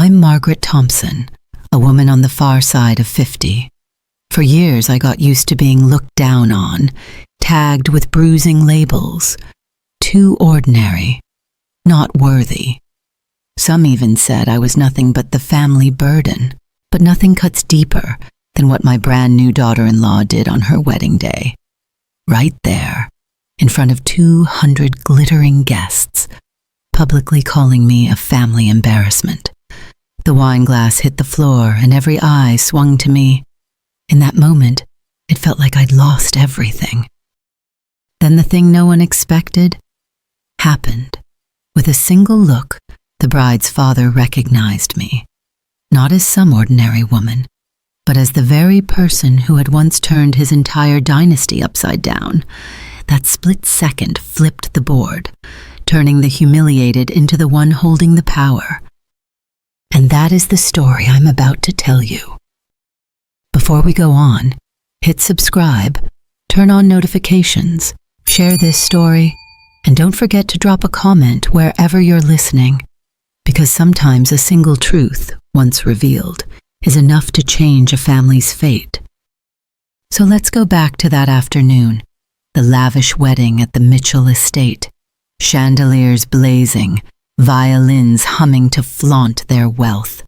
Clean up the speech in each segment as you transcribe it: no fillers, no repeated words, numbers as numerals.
I'm Margaret Thompson, a woman on the far side of 50. For years I got used to being looked down on, tagged with bruising labels. Too ordinary, not worthy. Some even said I was nothing but the family burden, but nothing cuts deeper than what my brand new daughter-in-law did on her wedding day. Right there, in front of 200 glittering guests, publicly calling me a family embarrassment. The wine glass hit the floor and every eye swung to me. In that moment, it felt like I'd lost everything. Then the thing no one expected happened. With a single look, the bride's father recognized me, not as some ordinary woman, but as the very person who had once turned his entire dynasty upside down. That split second flipped the board, turning the humiliated into the one holding the power. And that is the story I'm about to tell you. Before we go on, hit subscribe, turn on notifications, share this story, and don't forget to drop a comment wherever you're listening, because sometimes a single truth, once revealed, is enough to change a family's fate. So let's go back to that afternoon, the lavish wedding at the Mitchell estate, chandeliers blazing, violins humming to flaunt their wealth.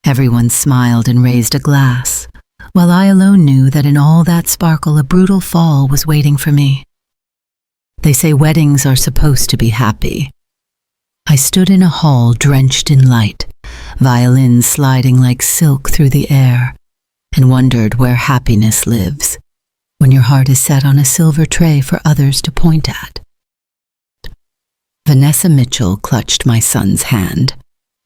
Everyone smiled and raised a glass, while I alone knew that in all that sparkle a brutal fall was waiting for me. They say weddings are supposed to be happy. I stood in a hall drenched in light, violins sliding like silk through the air, and wondered where happiness lives, when your heart is set on a silver tray for others to point at. Vanessa Mitchell clutched my son's hand,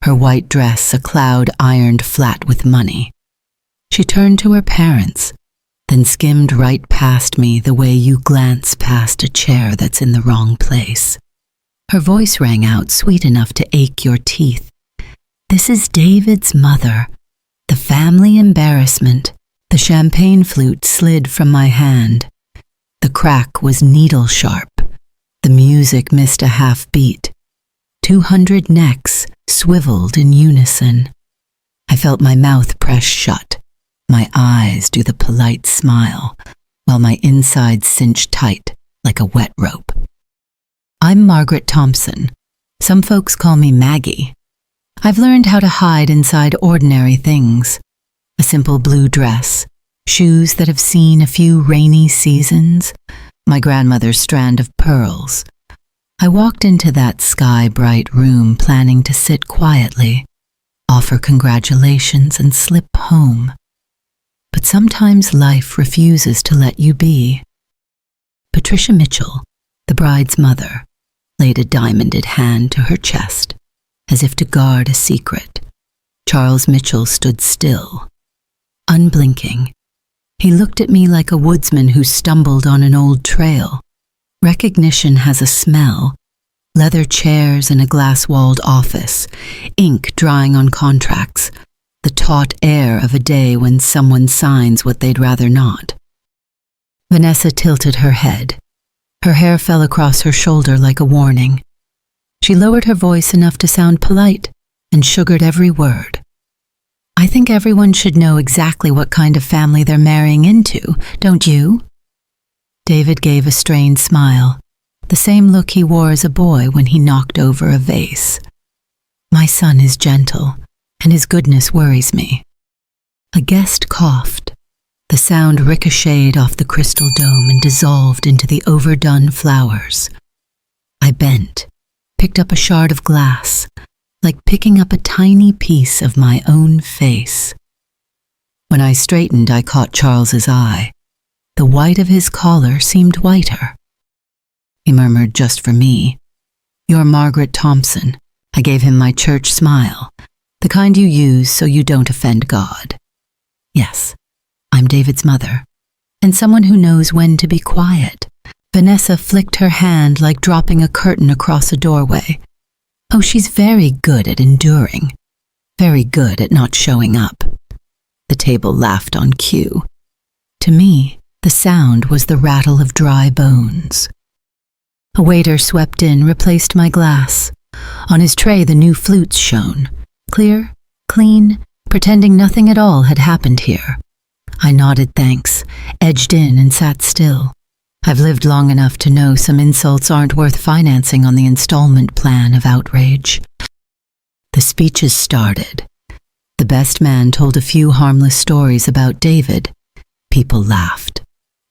her white dress a cloud ironed flat with money. She turned to her parents, then skimmed right past me the way you glance past a chair that's in the wrong place. Her voice rang out sweet enough to ache your teeth. "This is David's mother, the family embarrassment." The champagne flute slid from my hand. The crack was needle sharp. The music missed a half beat. 200 necks swiveled in unison. I felt my mouth press shut, my eyes do the polite smile, while my insides cinched tight like a wet rope. I'm Margaret Thompson. Some folks call me Maggie. I've learned how to hide inside ordinary things. A simple blue dress, shoes that have seen a few rainy seasons, my grandmother's strand of pearls. I walked into that sky-bright room planning to sit quietly, offer congratulations and slip home. But sometimes life refuses to let you be. Patricia Mitchell, the bride's mother, laid a diamonded hand to her chest, as if to guard a secret. Charles Mitchell stood still, unblinking. He looked at me like a woodsman who stumbled on an old trail. Recognition has a smell. Leather chairs in a glass-walled office, ink drying on contracts, the taut air of a day when someone signs what they'd rather not. Vanessa tilted her head. Her hair fell across her shoulder like a warning. She lowered her voice enough to sound polite and sugared every word. "I think everyone should know exactly what kind of family they're marrying into, don't you?" David gave a strained smile, the same look he wore as a boy when he knocked over a vase. "My son is gentle, and his goodness worries me." A guest coughed. The sound ricocheted off the crystal dome and dissolved into the overdone flowers. I bent, picked up a shard of glass, like picking up a tiny piece of my own face. When I straightened, I caught Charles's eye. The white of his collar seemed whiter. He murmured just for me, "You're Margaret Thompson." I gave him my church smile, the kind you use so you don't offend God. "Yes, I'm David's mother, and someone who knows when to be quiet." Vanessa flicked her hand like dropping a curtain across a doorway. "Oh, she's very good at enduring, very good at not showing up." The table laughed on cue. To me, the sound was the rattle of dry bones. A waiter swept in, replaced my glass. On his tray, the new flutes shone, clear, clean, pretending nothing at all had happened here. I nodded thanks, edged in and sat still. I've lived long enough to know some insults aren't worth financing on the installment plan of outrage. The speeches started. The best man told a few harmless stories about David. People laughed,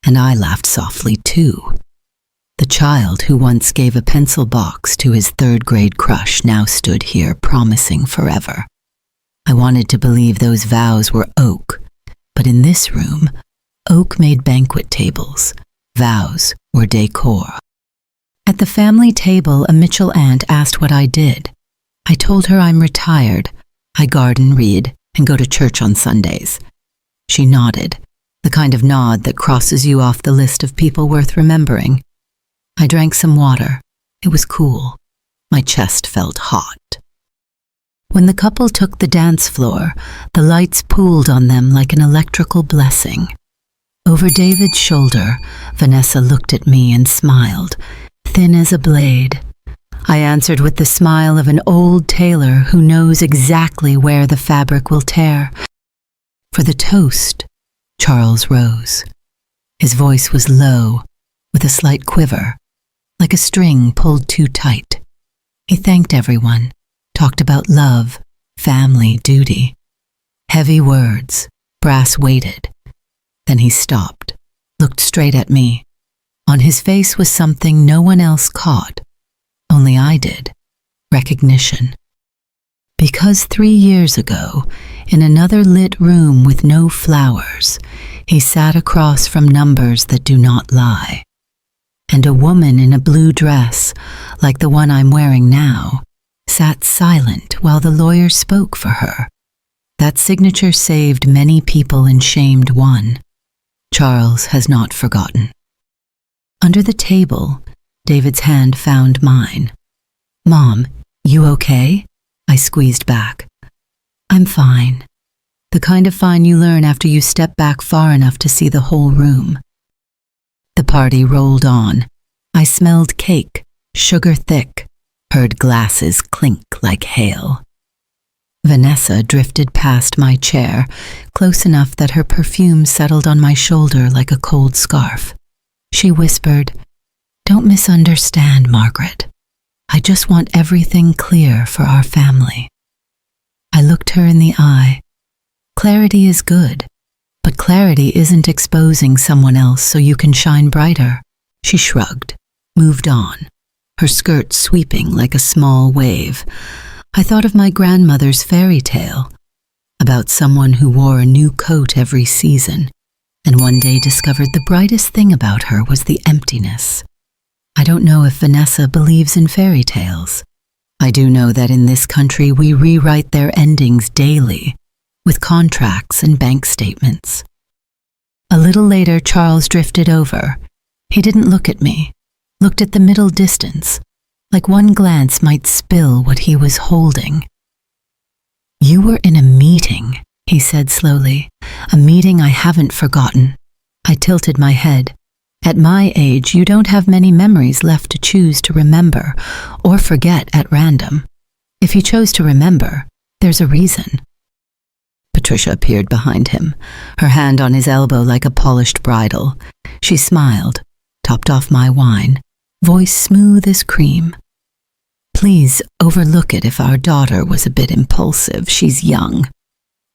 and I laughed softly too. The child who once gave a pencil box to his third-grade crush now stood here promising forever. I wanted to believe those vows were oak, but in this room, oak made banquet tables. Vows were decor. At the family table, a Mitchell aunt asked what I did. I told her I'm retired. I garden, read, and go to church on Sundays. She nodded, the kind of nod that crosses you off the list of people worth remembering. I drank some water. It was cool. My chest felt hot. When the couple took the dance floor, the lights pooled on them like an electrical blessing. Over David's shoulder, Vanessa looked at me and smiled, thin as a blade. I answered with the smile of an old tailor who knows exactly where the fabric will tear. For the toast, Charles rose. His voice was low, with a slight quiver, like a string pulled too tight. He thanked everyone, talked about love, family, duty. Heavy words, brass-weighted. Then he stopped, looked straight at me. On his face was something no one else caught. Only I did. Recognition. Because 3 years ago, in another lit room with no flowers, he sat across from numbers that do not lie. And a woman in a blue dress, like the one I'm wearing now, sat silent while the lawyer spoke for her. That signature saved many people and shamed one. Charles has not forgotten. Under the table, David's hand found mine. "Mom, you okay?" I squeezed back. "I'm fine. The kind of fine you learn after you step back far enough to see the whole room." The party rolled on. I smelled cake, sugar thick, heard glasses clink like hail. Vanessa drifted past my chair, close enough that her perfume settled on my shoulder like a cold scarf. She whispered, "Don't misunderstand, Margaret. I just want everything clear for our family." I looked her in the eye. Clarity is good, but clarity isn't exposing someone else so you can shine brighter. She shrugged, moved on, her skirt sweeping like a small wave. I thought of my grandmother's fairy tale about someone who wore a new coat every season and one day discovered the brightest thing about her was the emptiness. I don't know if Vanessa believes in fairy tales. I do know that in this country we rewrite their endings daily with contracts and bank statements. A little later, Charles drifted over. He didn't look at me, looked at the middle distance, like one glance might spill what he was holding. "You were in a meeting," he said slowly, "a meeting I haven't forgotten." I tilted my head. At my age, you don't have many memories left to choose to remember or forget at random. If you chose to remember, there's a reason. Patricia appeared behind him, her hand on his elbow like a polished bridle. She smiled, topped off my wine, voice smooth as cream. "Please overlook it if our daughter was a bit impulsive. She's young."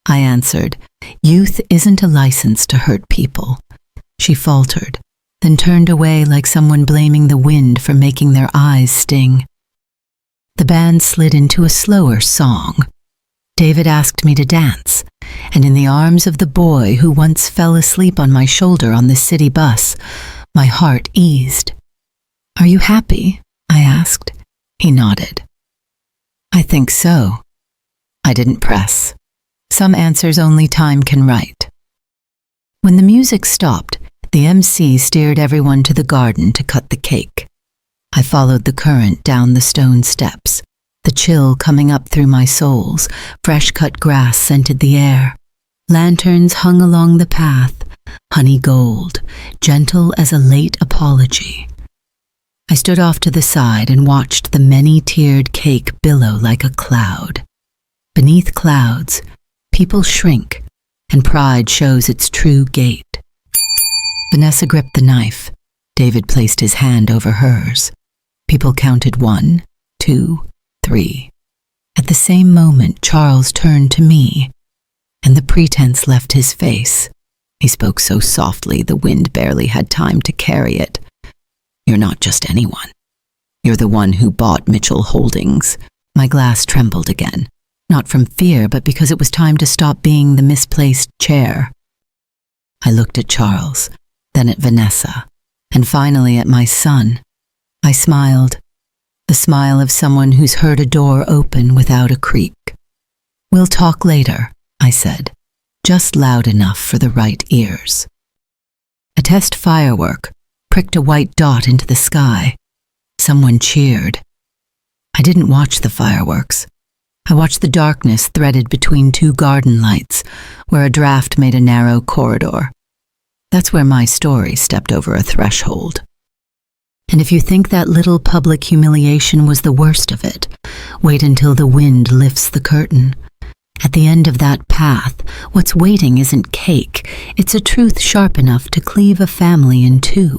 I answered, "Youth isn't a license to hurt people." She faltered, then turned away like someone blaming the wind for making their eyes sting. The band slid into a slower song. David asked me to dance, and in the arms of the boy who once fell asleep on my shoulder on the city bus, my heart eased. "Are you happy?" I asked. He nodded. "I think so." I didn't press. Some answers only time can write. When the music stopped, the MC steered everyone to the garden to cut the cake. I followed the current down the stone steps, the chill coming up through my soles. Fresh-cut grass scented the air. Lanterns hung along the path, honey gold, gentle as a late apology. I stood off to the side and watched the many-tiered cake billow like a cloud. Beneath clouds, people shrink, and pride shows its true gait. Vanessa gripped the knife. David placed his hand over hers. People counted 1, 2, 3. At the same moment, Charles turned to me, and the pretense left his face. He spoke so softly the wind barely had time to carry it. "You're not just anyone. You're the one who bought Mitchell Holdings." My glass trembled again, not from fear, but because it was time to stop being the misplaced chair. I looked at Charles, then at Vanessa, and finally at my son. I smiled, the smile of someone who's heard a door open without a creak. "We'll talk later," I said, just loud enough for the right ears. A test firework pricked a white dot into the sky. Someone cheered. I didn't watch the fireworks. I watched the darkness threaded between 2 garden lights, where a draft made a narrow corridor. That's where my story stepped over a threshold. And if you think that little public humiliation was the worst of it, wait until the wind lifts the curtain. At the end of that path, what's waiting isn't cake, it's a truth sharp enough to cleave a family in 2.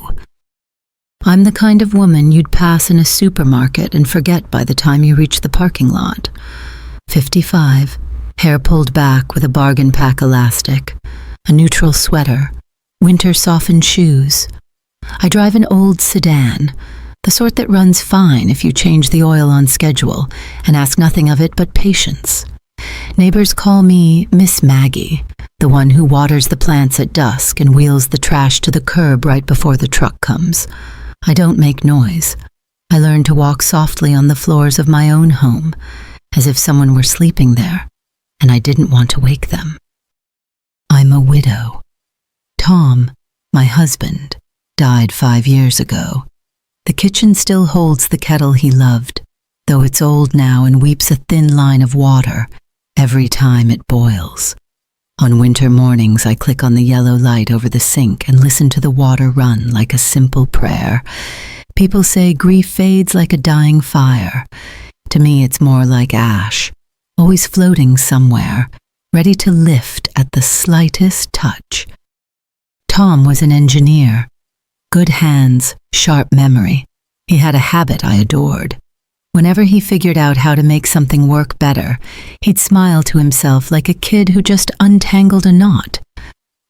I'm the kind of woman you'd pass in a supermarket and forget by the time you reach the parking lot. 55, hair pulled back with a bargain pack elastic, a neutral sweater, winter softened shoes. I drive an old sedan, the sort that runs fine if you change the oil on schedule and ask nothing of it but patience. Neighbors call me Miss Maggie, the one who waters the plants at dusk and wheels the trash to the curb right before the truck comes. I don't make noise. I learned to walk softly on the floors of my own home, as if someone were sleeping there, and I didn't want to wake them. I'm a widow. Tom, my husband, died 5 years ago. The kitchen still holds the kettle he loved, though it's old now and weeps a thin line of water every time it boils. On winter mornings, I click on the yellow light over the sink and listen to the water run like a simple prayer. People say grief fades like a dying fire. To me, it's more like ash, always floating somewhere, ready to lift at the slightest touch. Tom was an engineer. Good hands, sharp memory. He had a habit I adored. Whenever he figured out how to make something work better, he'd smile to himself like a kid who just untangled a knot.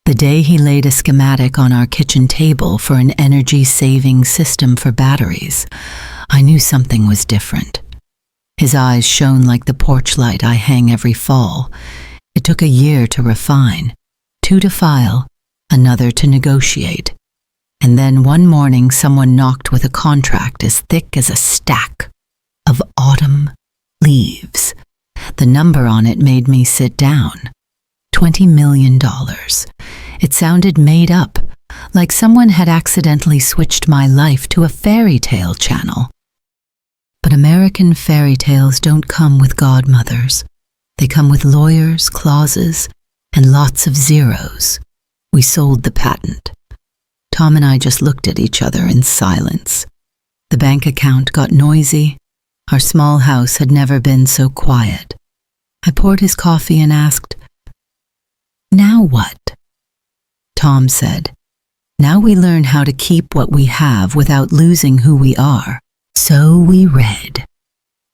The day he laid a schematic on our kitchen table for an energy-saving system for batteries, I knew something was different. His eyes shone like the porch light I hang every fall. It took a year to refine, 2 to file, another to negotiate. And then one morning someone knocked with a contract as thick as a stack of autumn leaves. The number on it made me sit down. $20 million. It sounded made up, like someone had accidentally switched my life to a fairy tale channel. But American fairy tales don't come with godmothers. They come with lawyers, clauses, and lots of zeros. We sold the patent. Tom and I just looked at each other in silence. The bank account got noisy. Our small house had never been so quiet. I poured his coffee and asked, "Now what?" Tom said, "Now we learn how to keep what we have without losing who we are." So we read.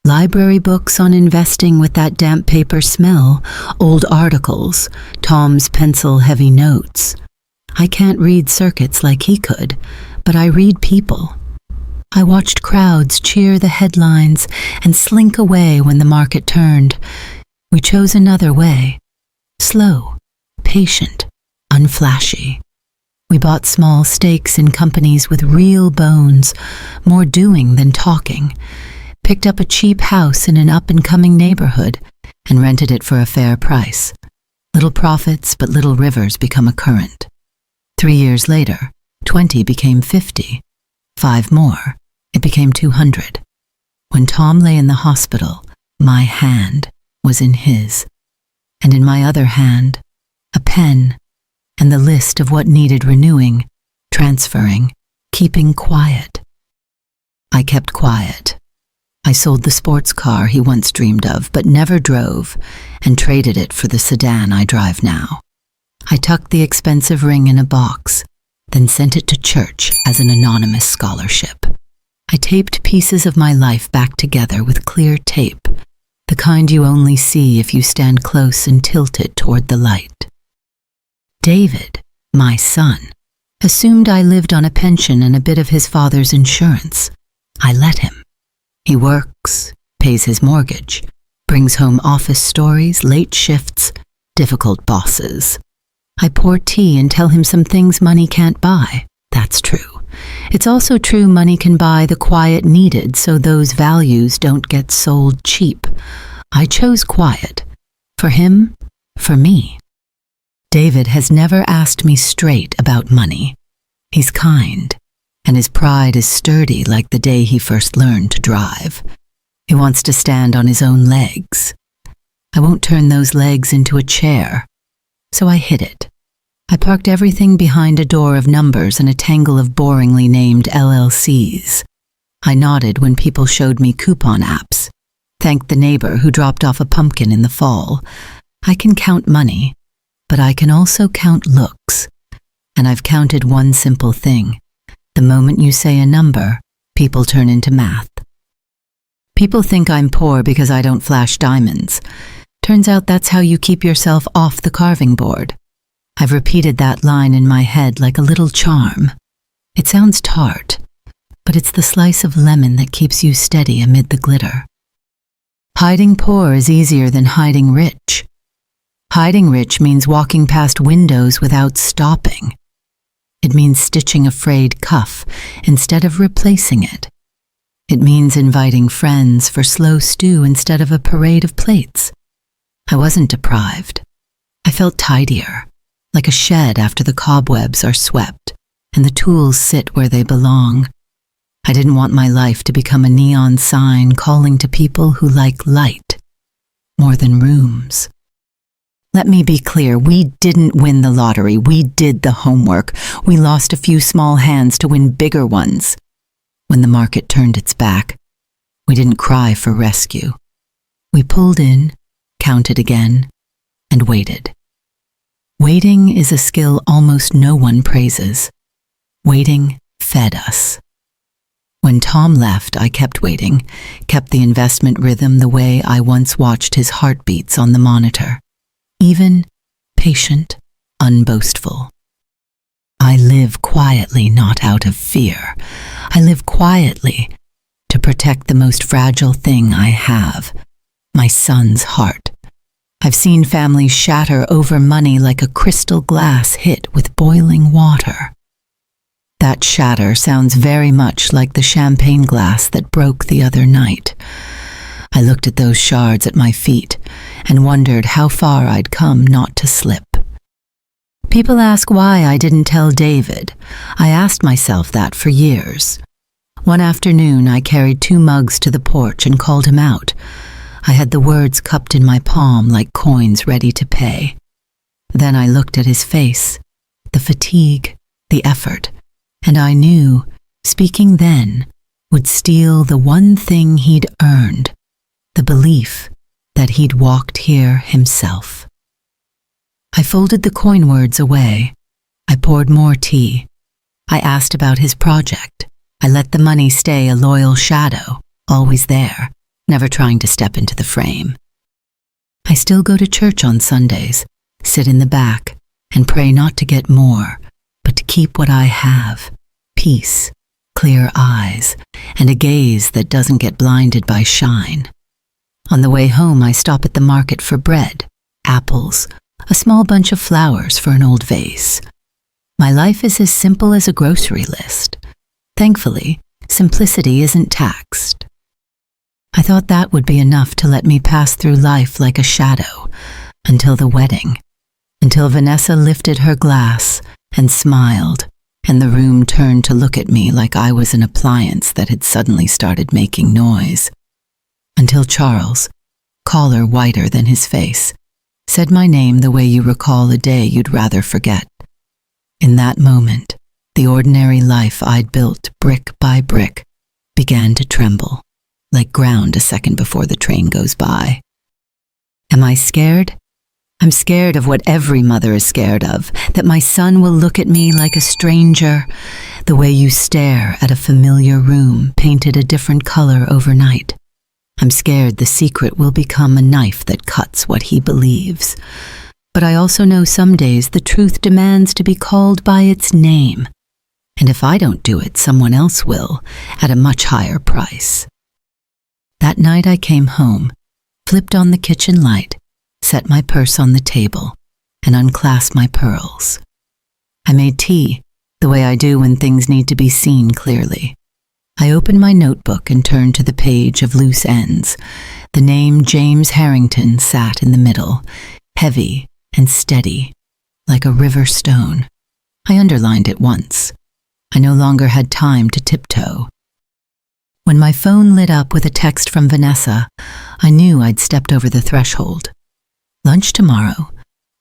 Library books on investing with that damp paper smell, old articles, Tom's pencil-heavy notes. I can't read circuits like he could, but I read people. I watched crowds cheer the headlines and slink away when the market turned. We chose another way. Slow, patient, unflashy. We bought small stakes in companies with real bones, more doing than talking, picked up a cheap house in an up-and-coming neighborhood, and rented it for a fair price. Little profits, but little rivers become a current. 3 years later, 20 became 50. 5 more, it became 200. When Tom lay in the hospital, my hand was in his, and in my other hand, a pen, and the list of what needed renewing, transferring, keeping quiet. I kept quiet. I sold the sports car he once dreamed of but never drove and traded it for the sedan I drive now. I tucked the expensive ring in a box, then sent it to church as an anonymous scholarship. I taped pieces of my life back together with clear tape, the kind you only see if you stand close and tilt it toward the light. David, my son, assumed I lived on a pension and a bit of his father's insurance. I let him. He works, pays his mortgage, brings home office stories, late shifts, difficult bosses. I pour tea and tell him some things money can't buy. That's true. It's also true money can buy the quiet needed so those values don't get sold cheap. I chose quiet. For him, for me. David has never asked me straight about money. He's kind, and his pride is sturdy like the day he first learned to drive. He wants to stand on his own legs. I won't turn those legs into a chair, so I hid it. I parked everything behind a door of numbers and a tangle of boringly named LLCs. I nodded when people showed me coupon apps, thanked the neighbor who dropped off a pumpkin in the fall. I can count money, but I can also count looks. And I've counted one simple thing. The moment you say a number, people turn into math. People think I'm poor because I don't flash diamonds. Turns out that's how you keep yourself off the carving board. I've repeated that line in my head like a little charm. It sounds tart, but it's the slice of lemon that keeps you steady amid the glitter. Hiding poor is easier than hiding rich. Hiding rich means walking past windows without stopping. It means stitching a frayed cuff instead of replacing it. It means inviting friends for slow stew instead of a parade of plates. I wasn't deprived. I felt tidier, like a shed after the cobwebs are swept and the tools sit where they belong. I didn't want my life to become a neon sign calling to people who like light more than rooms. Let me be clear, we didn't win the lottery. We did the homework. We lost a few small hands to win bigger ones. When the market turned its back, we didn't cry for rescue. We pulled in, counted again, and waited. Waiting is a skill almost no one praises. Waiting fed us. When Tom left, I kept waiting, kept the investment rhythm the way I once watched his heartbeats on the monitor. Even, patient, unboastful. I live quietly, not out of fear. I live quietly to protect the most fragile thing I have, my son's heart. I've seen families shatter over money like a crystal glass hit with boiling water. That shatter sounds very much like the champagne glass that broke the other night. I looked at those shards at my feet and wondered how far I'd come not to slip. People ask why I didn't tell David. I asked myself that for years. One afternoon, I carried 2 mugs to the porch and called him out. I had the words cupped in my palm like coins ready to pay. Then I looked at his face, the fatigue, the effort, and I knew, speaking then, would steal the one thing he'd earned. The belief that he'd walked here himself. I folded the coin words away. I poured more tea. I asked about his project. I let the money stay a loyal shadow, always there, never trying to step into the frame. I still go to church on Sundays, sit in the back, and pray not to get more, but to keep what I have, peace, clear eyes, and a gaze that doesn't get blinded by shine. On the way home, I stop at the market for bread, apples, a small bunch of flowers for an old vase. My life is as simple as a grocery list. Thankfully, simplicity isn't taxed. I thought that would be enough to let me pass through life like a shadow, until the wedding, until Vanessa lifted her glass and smiled, and the room turned to look at me like I was an appliance that had suddenly started making noise. Until Charles, collar whiter than his face, said my name the way you recall a day you'd rather forget. In that moment, the ordinary life I'd built brick by brick began to tremble. like ground a second before the train goes by. Am I scared? I'm scared of what every mother is scared of, that my son will look at me like a stranger, the way you stare at a familiar room painted a different color overnight. I'm scared the secret will become a knife that cuts what he believes. But I also know some days the truth demands to be called by its name. And if I don't do it, someone else will, at a much higher price. That night I came home, flipped on the kitchen light, set my purse on the table, and unclasped my pearls. I made tea, the way I do when things need to be seen clearly. I opened my notebook and turned to the page of loose ends. The name James Harrington sat in the middle, heavy and steady, like a river stone. I underlined it once. I no longer had time to tiptoe. When my phone lit up with a text from Vanessa, I knew I'd stepped over the threshold. Lunch tomorrow.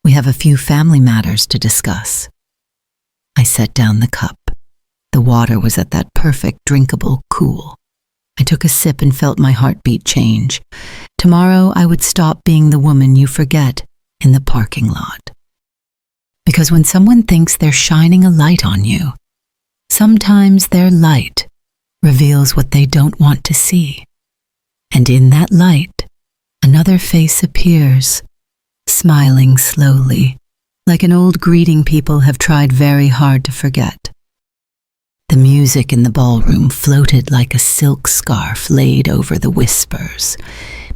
We have a few family matters to discuss. I set down the cup. The water was at that perfect drinkable cool. I took a sip and felt my heartbeat change. Tomorrow I would stop being the woman you forget in the parking lot. Because when someone thinks they're shining a light on you, sometimes their light reveals what they don't want to see. And in that light, another face appears, smiling slowly, like an old greeting people have tried very hard to forget. The music in the ballroom floated like a silk scarf laid over the whispers.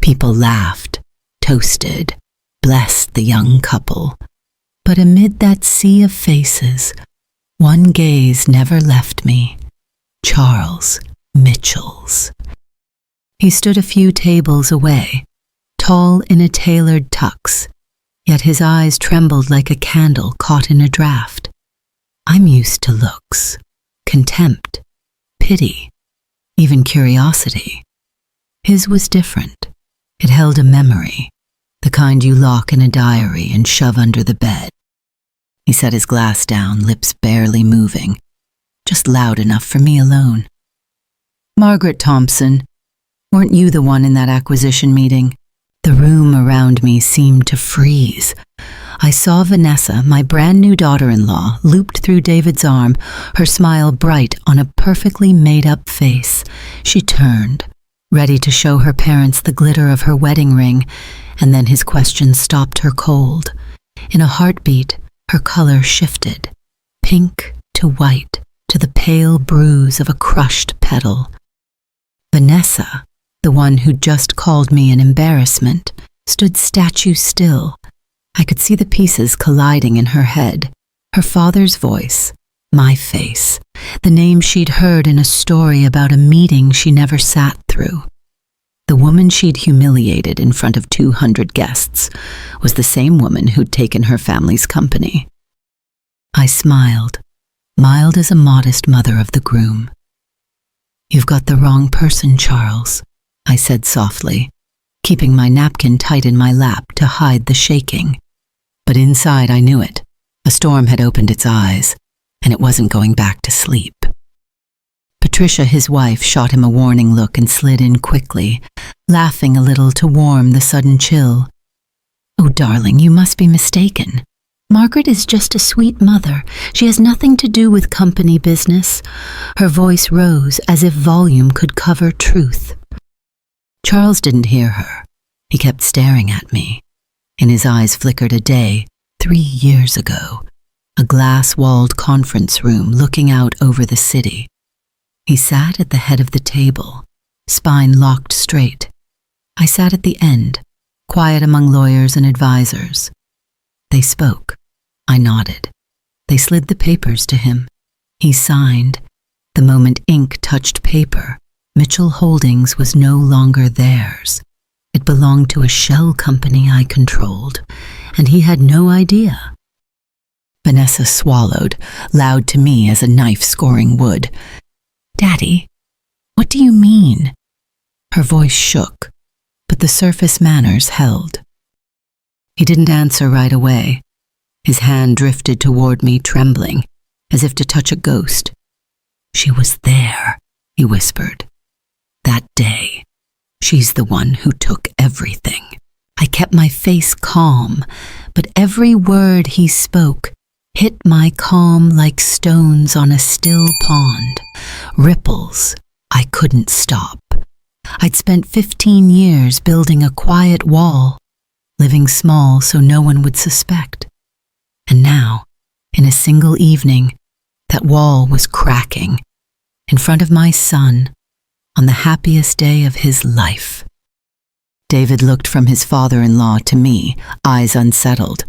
People laughed, toasted, blessed the young couple. But amid that sea of faces, one gaze never left me. Charles Mitchell's. He stood a few tables away, tall in a tailored tux, yet his eyes trembled like a candle caught in a draught. I'm used to looks, contempt, pity, even curiosity. His was different. It held a memory, the kind you lock in a diary and shove under the bed. He set his glass down, lips barely moving, just loud enough for me alone. Margaret Thompson, weren't you the one in that acquisition meeting? The room around me seemed to freeze. I saw Vanessa, my brand new daughter-in-law, looped through David's arm, her smile bright on a perfectly made-up face. She turned, ready to show her parents the glitter of her wedding ring, and then his question stopped her cold. In a heartbeat, her color shifted, pink to white, to the pale bruise of a crushed petal. Vanessa, the one who'd just called me an embarrassment, stood statue still. I could see the pieces colliding in her head. Her father's voice, my face, the name she'd heard in a story about a meeting she never sat through. The woman she'd humiliated in front of 200 guests was the same woman who'd taken her family's company. I smiled, mild as a modest mother of the groom. You've got the wrong person, Charles, I said softly, keeping my napkin tight in my lap to hide the shaking. But inside I knew it. A storm had opened its eyes, and it wasn't going back to sleep. Patricia, his wife, shot him a warning look and slid in quickly, laughing a little to warm the sudden chill. Oh, darling, you must be mistaken. Margaret is just a sweet mother. She has nothing to do with company business. Her voice rose as if volume could cover truth. Charles didn't hear her. He kept staring at me. In his eyes flickered a day, 3 years ago, a glass-walled conference room looking out over the city. He sat at the head of the table, spine locked straight. I sat at the end, quiet among lawyers and advisors. They spoke. I nodded. They slid the papers to him. He signed. The moment ink touched paper, Mitchell Holdings was no longer theirs. It belonged to a shell company I controlled, and he had no idea. Vanessa swallowed, loud to me as a knife scoring wood. Daddy, what do you mean? Her voice shook, but the surface manners held. He didn't answer right away. His hand drifted toward me, trembling, as if to touch a ghost. She was there, he whispered. That day, She's the one who took everything. I kept my face calm, but every word he spoke hit my calm like stones on a still pond. Ripples. I couldn't stop. I'd spent 15 years building a quiet wall, living small so no one would suspect. And now, in a single evening, that wall was cracking in front of my son on the happiest day of his life. David looked from his father-in-law to me, eyes unsettled.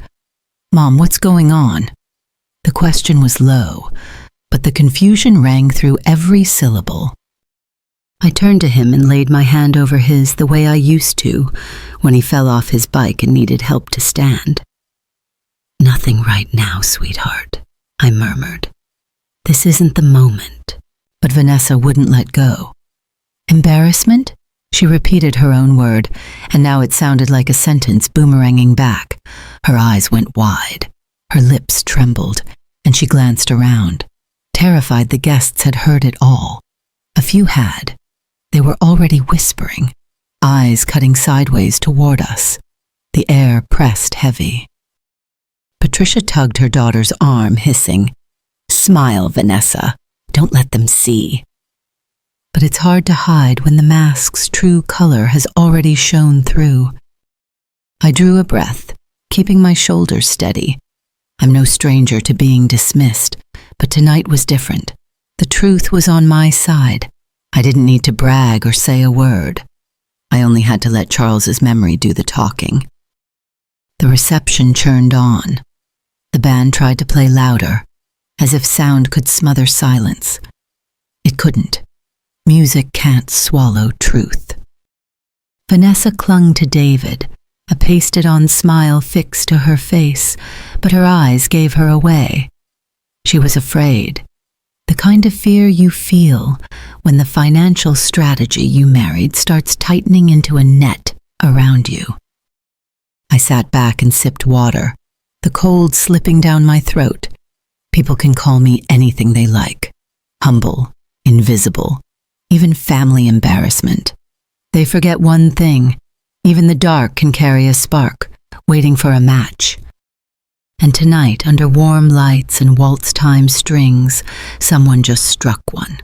"Mom, what's going on?" The question was low, but the confusion rang through every syllable. I turned to him and laid my hand over his the way I used to when he fell off his bike and needed help to stand. "Nothing right now, sweetheart," I murmured. "This isn't the moment." But Vanessa wouldn't let go. "Embarrassment?" She repeated her own word, and now it sounded like a sentence boomeranging back. Her eyes went wide, her lips trembled, and she glanced around, terrified the guests had heard it all. A few had. They were already whispering, eyes cutting sideways toward us. The air pressed heavy. Patricia tugged her daughter's arm, hissing, "Smile, Vanessa. Don't let them see." But it's hard to hide when the mask's true color has already shone through. I drew a breath, keeping my shoulders steady. I'm no stranger to being dismissed, but tonight was different. The truth was on my side. I didn't need to brag or say a word. I only had to let Charles's memory do the talking. The reception churned on. The band tried to play louder, as if sound could smother silence. It couldn't. Music can't swallow truth. Vanessa clung to David, a pasted-on smile fixed to her face, but her eyes gave her away. She was afraid, the kind of fear you feel when the financial strategy you married starts tightening into a net around you. I sat back and sipped water, the cold slipping down my throat. People can call me anything they like. Humble, invisible, even family embarrassment. They forget one thing. Even the dark can carry a spark, waiting for a match. And tonight, under warm lights and waltz-time strings, someone just struck one.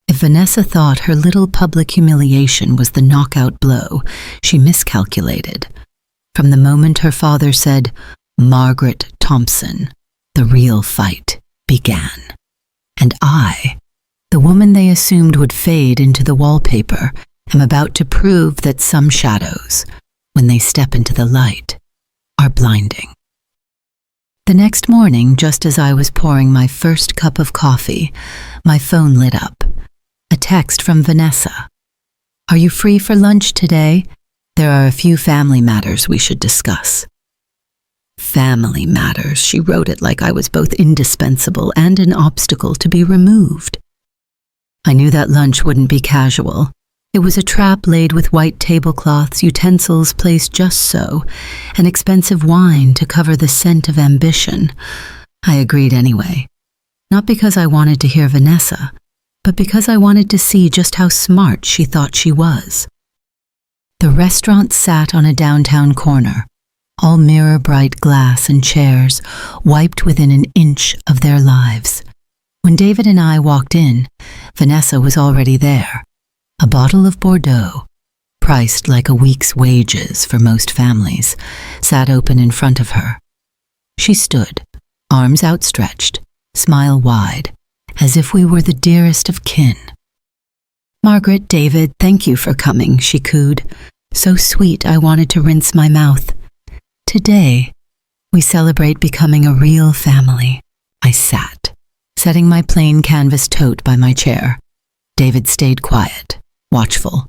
If Vanessa thought her little public humiliation was the knockout blow, she miscalculated. From the moment her father said, "Margaret Thompson," the real fight began. And I, the woman they assumed would fade into the wallpaper, am about to prove that some shadows, when they step into the light, are blinding. The next morning, just as I was pouring my first cup of coffee, my phone lit up. A text from Vanessa. "Are you free for lunch today? There are a few family matters we should discuss." Family matters, she wrote it like I was both indispensable and an obstacle to be removed. I knew that lunch wouldn't be casual. It was a trap laid with white tablecloths, utensils placed just so, and expensive wine to cover the scent of ambition. I agreed anyway. Not because I wanted to hear Vanessa, but because I wanted to see just how smart she thought she was. The restaurant sat on a downtown corner, all mirror-bright glass and chairs, wiped within an inch of their lives. When David and I walked in, Vanessa was already there. A bottle of Bordeaux, priced like a week's wages for most families, sat open in front of her. She stood, arms outstretched, smile wide, as if we were the dearest of kin. "Margaret, David, thank you for coming," she cooed. So sweet I wanted to rinse my mouth. "Today, we celebrate becoming a real family." I sat, setting my plain canvas tote by my chair. David stayed quiet, watchful.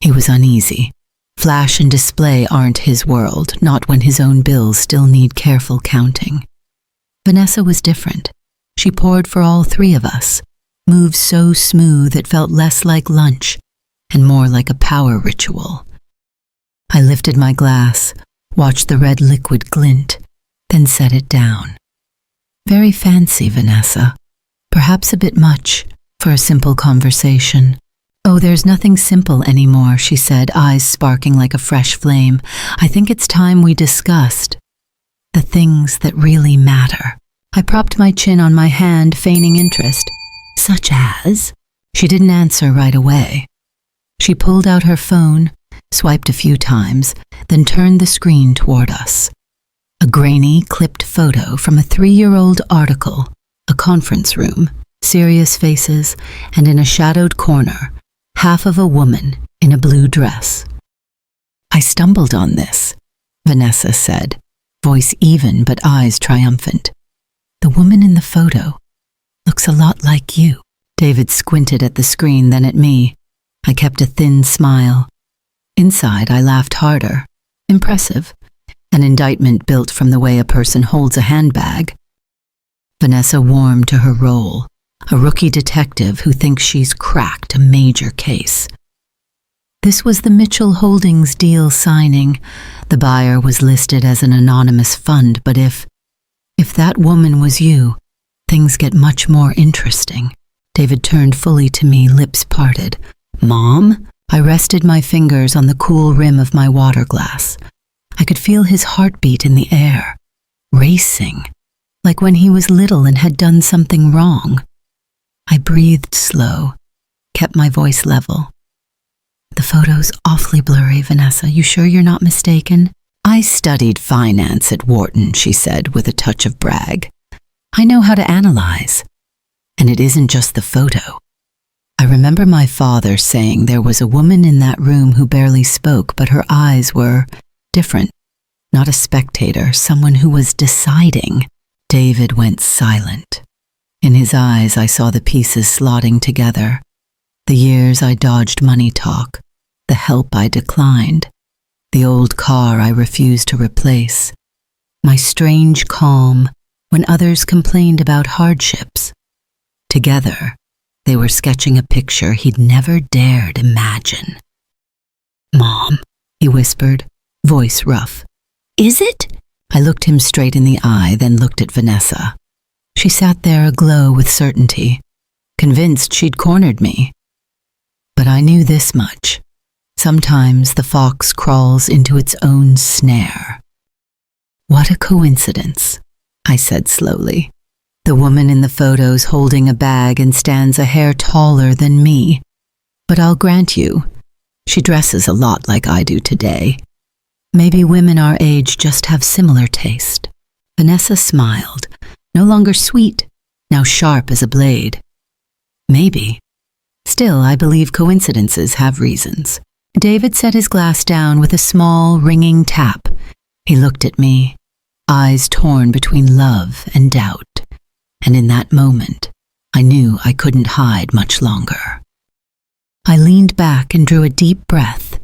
He was uneasy. Flash and display aren't his world, not when his own bills still need careful counting. Vanessa was different. She poured for all three of us, moved so smooth it felt less like lunch and more like a power ritual. I lifted my glass, watched the red liquid glint, then set it down. Very fancy, Vanessa. Perhaps a bit much for a simple conversation. "Oh, there's nothing simple anymore," she said, eyes sparking like a fresh flame. "I think it's time we discussed the things that really matter." I propped my chin on my hand, feigning interest. "Such as?" She didn't answer right away. She pulled out her phone, swiped a few times, then turned the screen toward us. A grainy, clipped photo from a 3-year-old article, a conference room, serious faces, and in a shadowed corner, half of a woman in a blue dress. "I stumbled on this," Vanessa said, voice even but eyes triumphant. "The woman in the photo looks a lot like you." David squinted at the screen, then at me. I kept a thin smile. Inside, I laughed harder. Impressive. An indictment built from the way a person holds a handbag. Vanessa warmed to her role, a rookie detective who thinks she's cracked a major case. This was the Mitchell Holdings deal signing. The buyer was listed as an anonymous fund, but if that woman was you, things get much more interesting. David turned fully to me, lips parted. "Mom?" I rested my fingers on the cool rim of my water glass. I could feel his heartbeat in the air, racing, like when he was little and had done something wrong. I breathed slow, kept my voice level. "The photo's awfully blurry, Vanessa. You sure you're not mistaken?" "I studied finance at Wharton," she said with a touch of brag. "I know how to analyze. And it isn't just the photo. I remember my father saying there was a woman in that room who barely spoke, but her eyes were different. Not a spectator, someone who was deciding." David went silent. In his eyes, I saw the pieces slotting together. The years I dodged money talk, the help I declined, the old car I refused to replace, my strange calm when others complained about hardships. Together, they were sketching a picture he'd never dared imagine. "Mom," he whispered, voice rough. "Is it?" I looked him straight in the eye, then looked at Vanessa. She sat there aglow with certainty, convinced she'd cornered me. But I knew this much. Sometimes the fox crawls into its own snare. "What a coincidence," I said slowly. "The woman in the photo's holding a bag and stands a hair taller than me. But I'll grant you, she dresses a lot like I do today. Maybe women our age just have similar taste." Vanessa smiled, no longer sweet, now sharp as a blade. "Maybe. Still, I believe coincidences have reasons." David set his glass down with a small, ringing tap. He looked at me, eyes torn between love and doubt. And in that moment, I knew I couldn't hide much longer. I leaned back and drew a deep breath.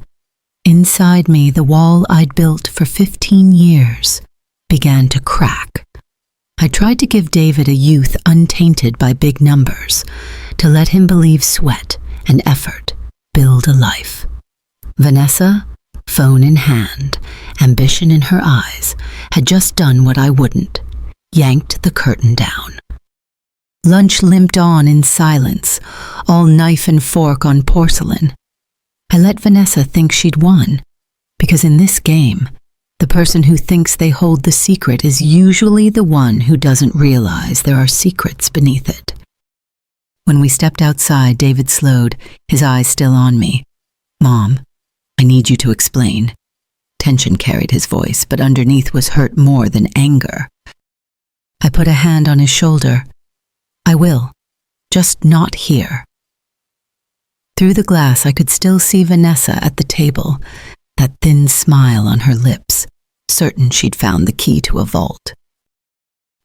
Inside me, the wall I'd built for 15 years began to crack. I tried to give David a youth untainted by big numbers, to let him believe sweat and effort build a life. Vanessa, phone in hand, ambition in her eyes, had just done what I wouldn't, yanked the curtain down. Lunch limped on in silence, all knife and fork on porcelain. I let Vanessa think she'd won, because in this game, the person who thinks they hold the secret is usually the one who doesn't realize there are secrets beneath it. When we stepped outside, David slowed, his eyes still on me. "Mom, I need you to explain." Tension carried his voice, but underneath was hurt more than anger. I put a hand on his shoulder. "I will, just not here." Through the glass, I could still see Vanessa at the table, that thin smile on her lips, certain she'd found the key to a vault.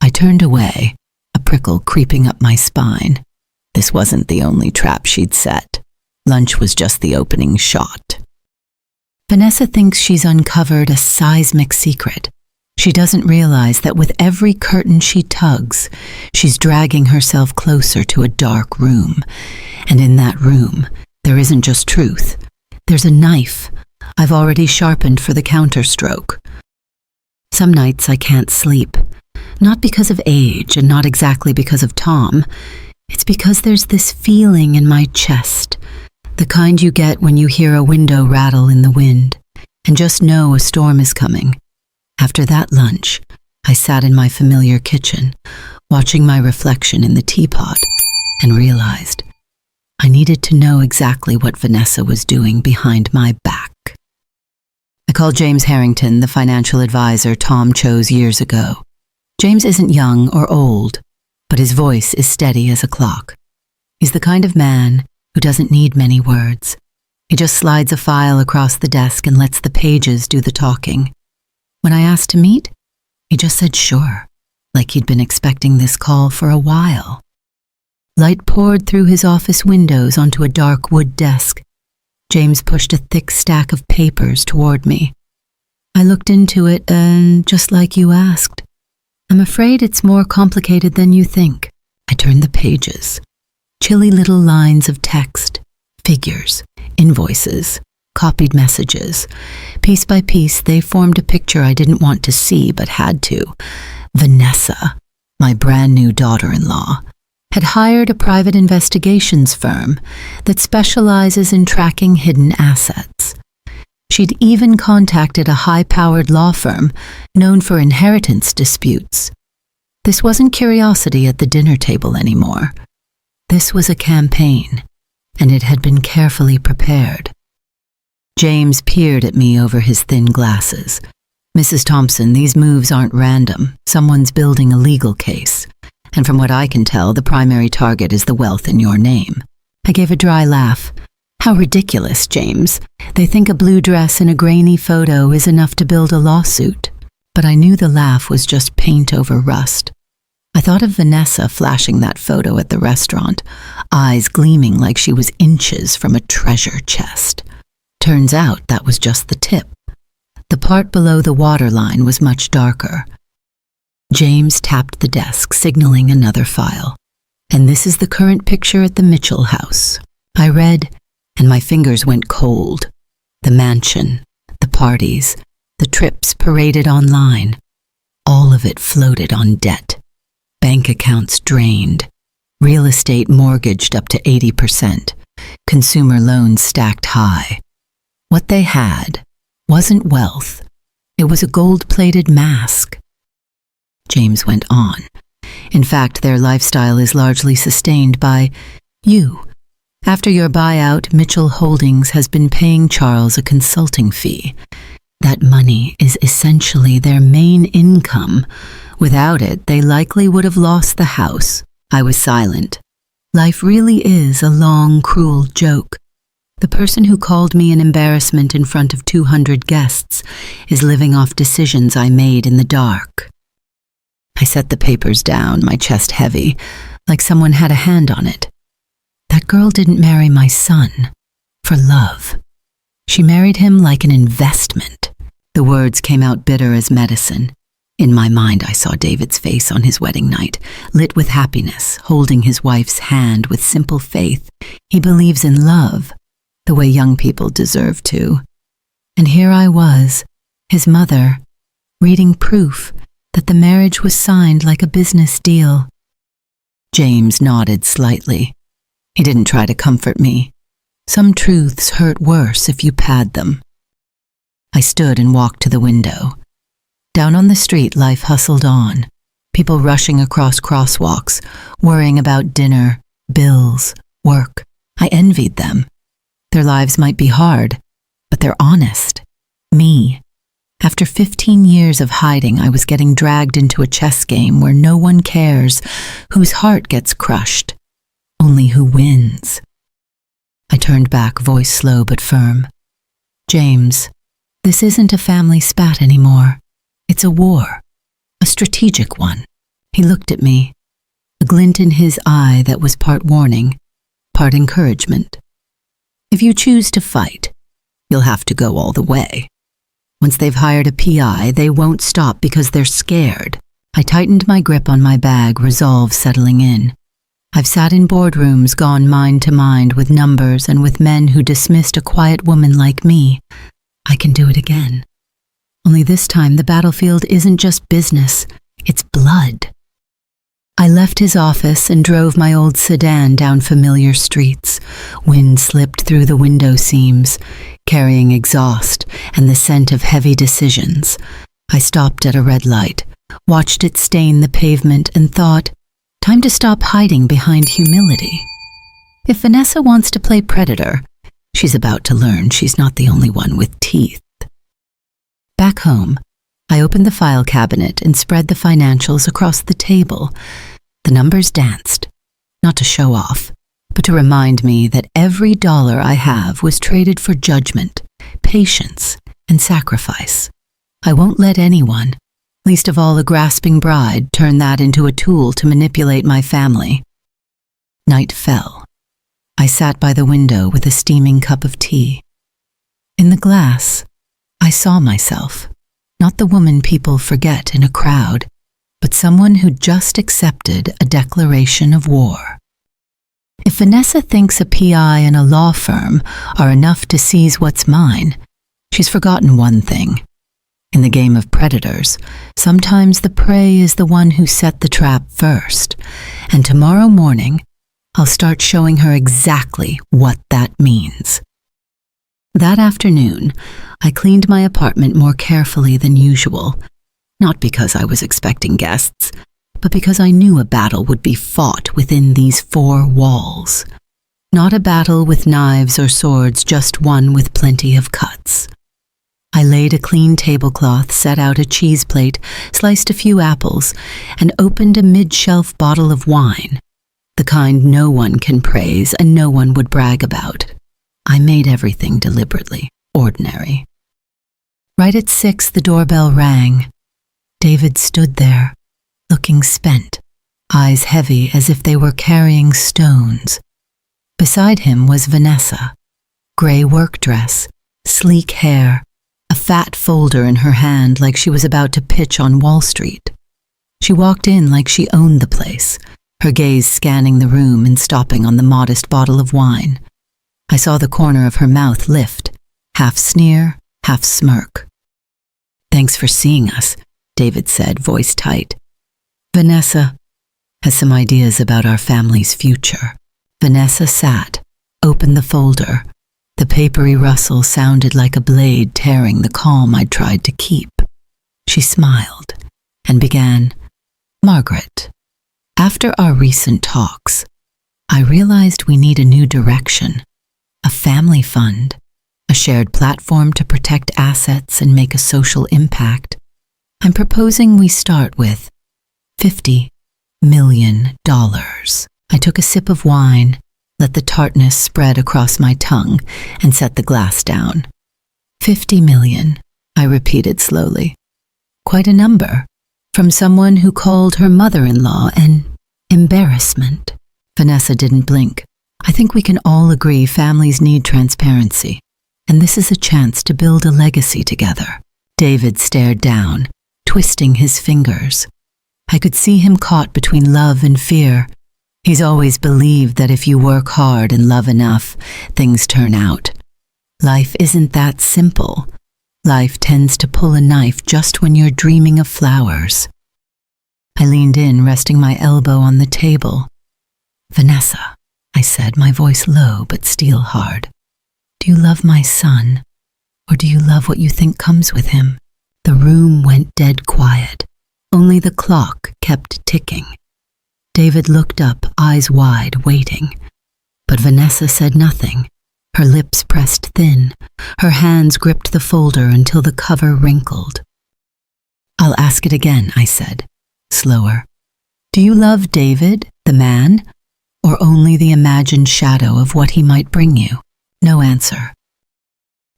I turned away, a prickle creeping up my spine. This wasn't the only trap she'd set. Lunch was just the opening shot. Vanessa thinks she's uncovered a seismic secret. She doesn't realize that with every curtain she tugs, she's dragging herself closer to a dark room. And in that room, there isn't just truth. There's a knife I've already sharpened for the counterstroke. Some nights I can't sleep. Not because of age and not exactly because of Tom. It's because there's this feeling in my chest, The kind you get when you hear a window rattle in the wind and just know a storm is coming. After that lunch, I sat in my familiar kitchen, watching my reflection in the teapot, and realized I needed to know exactly what Vanessa was doing behind my back. I called James Harrington, the financial advisor Tom chose years ago. James isn't young or old, but his voice is steady as a clock. He's the kind of man who doesn't need many words. He just slides a file across the desk and lets the pages do the talking. When I asked to meet, he just said sure, like he'd been expecting this call for a while. Light poured through his office windows onto a dark wood desk. James pushed a thick stack of papers toward me. I looked into it and, just like you asked, I'm afraid it's more complicated than you think. I turned the pages. Chilly little lines of text, figures, invoices, copied messages. Piece by piece, they formed a picture I didn't want to see but had to. Vanessa, my brand new daughter-in-law, had hired a private investigations firm that specializes in tracking hidden assets. She'd even contacted a high-powered law firm known for inheritance disputes. This wasn't curiosity at the dinner table anymore. This was a campaign, and it had been carefully prepared. James peered at me over his thin glasses. Mrs. Thompson, these moves aren't random. Someone's building a legal case. And from what I can tell, the primary target is the wealth in your name. I gave a dry laugh. How ridiculous, James. They think a blue dress and a grainy photo is enough to build a lawsuit. But I knew the laugh was just paint over rust. I thought of Vanessa flashing that photo at the restaurant, eyes gleaming like she was inches from a treasure chest. Turns out that was just the tip. The part below the waterline was much darker. James tapped the desk, signaling another file. And this is the current picture at the Mitchell house. I read, and my fingers went cold. The mansion, the parties, the trips paraded online. All of it floated on debt. Bank accounts drained. Real estate mortgaged up to 80%. Consumer loans stacked high. What they had wasn't wealth. It was a gold-plated mask. James went on. In fact, their lifestyle is largely sustained by you. After your buyout, Mitchell Holdings has been paying Charles a consulting fee. That money is essentially their main income. Without it, they likely would have lost the house. I was silent. Life really is a long, cruel joke. The person who called me an embarrassment in front of 200 guests is living off decisions I made in the dark. I set the papers down, my chest heavy, like someone had a hand on it. That girl didn't marry my son for love. She married him like an investment. The words came out bitter as medicine. In my mind, I saw David's face on his wedding night, lit with happiness, holding his wife's hand with simple faith. He believes in love, the way young people deserve to. And here I was, his mother, reading proof that the marriage was signed like a business deal. James nodded slightly. He didn't try to comfort me. Some truths hurt worse if you pad them. I stood and walked to the window. Down on the street, life hustled on. People rushing across crosswalks, worrying about dinner, bills, work. I envied them. Their lives might be hard, but they're honest. Me. After 15 years of hiding, I was getting dragged into a chess game where no one cares, whose heart gets crushed, only who wins. I turned back, voice slow but firm. James, this isn't a family spat anymore. It's a war, a strategic one. He looked at me, a glint in his eye that was part warning, part encouragement. If you choose to fight, you'll have to go all the way. Once they've hired a PI, they won't stop because they're scared. I tightened my grip on my bag, resolve settling in. I've sat in boardrooms gone mind to mind with numbers and with men who dismissed a quiet woman like me. I can do it again. Only this time the battlefield isn't just business, it's blood. I left his office and drove my old sedan down familiar streets. Wind slipped through the window seams, carrying exhaust and the scent of heavy decisions. I stopped at a red light, watched it stain the pavement, and thought, time to stop hiding behind humility. If Vanessa wants to play predator, she's about to learn she's not the only one with teeth. Back home, I opened the file cabinet and spread the financials across the table. The numbers danced, not to show off, but to remind me that every dollar I have was traded for judgment, patience, and sacrifice. I won't let anyone, least of all a grasping bride, turn that into a tool to manipulate my family. Night fell. I sat by the window with a steaming cup of tea. In the glass, I saw myself. Not the woman people forget in a crowd, but someone who just accepted a declaration of war. If Vanessa thinks a PI and a law firm are enough to seize what's mine, she's forgotten one thing. In the game of predators, sometimes the prey is the one who set the trap first, and tomorrow morning, I'll start showing her exactly what that means. That afternoon, I cleaned my apartment more carefully than usual, not because I was expecting guests, but because I knew a battle would be fought within these four walls. Not a battle with knives or swords, just one with plenty of cuts. I laid a clean tablecloth, set out a cheese plate, sliced a few apples, and opened a mid-shelf bottle of wine, the kind no one can praise and no one would brag about. I made everything deliberately ordinary. Right at 6, the doorbell rang. David stood there, looking spent, eyes heavy as if they were carrying stones. Beside him was Vanessa, gray work dress, sleek hair, a fat folder in her hand like she was about to pitch on Wall Street. She walked in like she owned the place, her gaze scanning the room and stopping on the modest bottle of wine. I saw the corner of her mouth lift, half sneer, half smirk. "Thanks for seeing us," David said, voice tight. "Vanessa has some ideas about our family's future." Vanessa sat, opened the folder. The papery rustle sounded like a blade tearing the calm I'd tried to keep. She smiled and began, "Margaret, after our recent talks, I realized we need a new direction. A family fund, a shared platform to protect assets and make a social impact. I'm proposing we start with $50 million. I took a sip of wine, let the tartness spread across my tongue, and set the glass down. $50 million, I repeated slowly. Quite a number, from someone who called her mother-in-law an embarrassment. Vanessa didn't blink. I think we can all agree families need transparency, and this is a chance to build a legacy together. David stared down, twisting his fingers. I could see him caught between love and fear. He's always believed that if you work hard and love enough, things turn out. Life isn't that simple. Life tends to pull a knife just when you're dreaming of flowers. I leaned in, resting my elbow on the table. "Vanessa," I said, my voice low but steel hard. "Do you love my son, or do you love what you think comes with him?" The room went dead quiet. Only the clock kept ticking. David looked up, eyes wide, waiting. But Vanessa said nothing. Her lips pressed thin. Her hands gripped the folder until the cover wrinkled. "I'll ask it again," I said, slower. "Do you love David, the man, or only the imagined shadow of what he might bring you?" No answer.